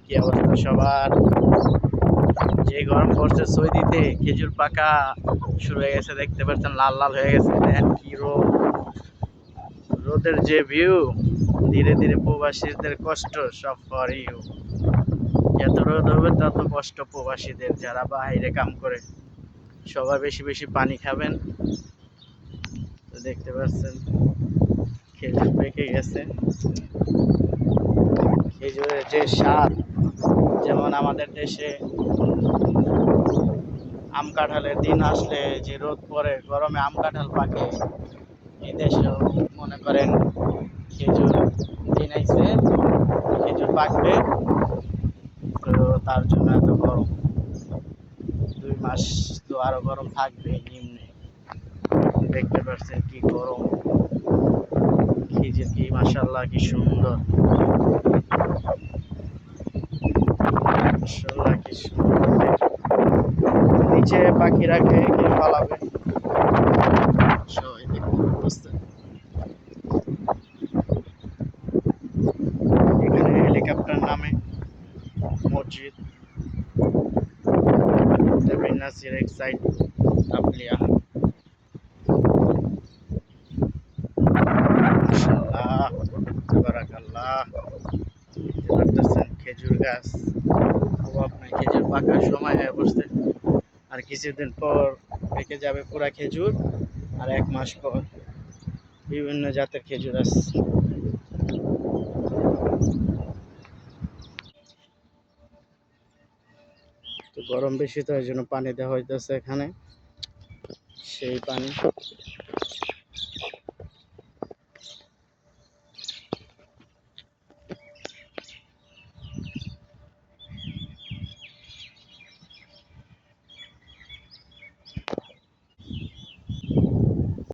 কি অবস্থা সবার? যে গরম পড়ছে সৌদিতে, খেজুর পাকা শুরু হয়ে গেছে, দেখতে পাচ্ছেন লাল লাল হয়ে গেছে। দেখেন কি রোদ, রোদের যে ভিউ, ধীরে ধীরে প্রবাসীদের কষ্ট সব ফর ইউ। যত রোদ হবে তত কষ্ট প্রবাসীদের, যারা বাইরে কাম করে। সবাই বেশি বেশি পানি খাবেন। তো দেখতে পাচ্ছেন খেজুর পেকে গেছে। খেজুরের যে স্বাদ, যেমন আমাদের দেশে আম কাঁঠালের দিন আসলে যে রোদ পড়ে, গরমে আম কাঁঠাল পাকে, এই দেশেও মনে করেন খেজুর দিন আইছে, খেজুর পাকবে। তো তার জন্য এত গরম, 2 মাস তো আরো গরম থাকবে নিম্নে। দেখতে পাচ্ছেন কি গরম, খেজুর কি মাশাআল্লাহ কি সুন্দর, মাশাআল্লাহ কি সুন্দর। নিচে পাখিরা খেয়ে খেয়ে পালাবে, সবাই দেখতে পাচ্ছেন। এখানে হেলিকপ্টার নামে মসজিদ, নাসির এক সাইড তাপলিয়া। মাশাআল্লাহ তাবারাকাল্লাহ। দেখতে পাচ্ছেন খেজুর গাছ, অভাব নাই, খেজুর পাকার সময় হয়ে বসছে। আর কিছুদিন পর পেকে যাবে পুরা খেজুর, আর 1 মাস পর বিভিন্ন জাতের খেজুর আসছে। তো গরম বেশি, তো এই জন্য পানি দেওয়া হইতেছে এখানে, সেই পানি।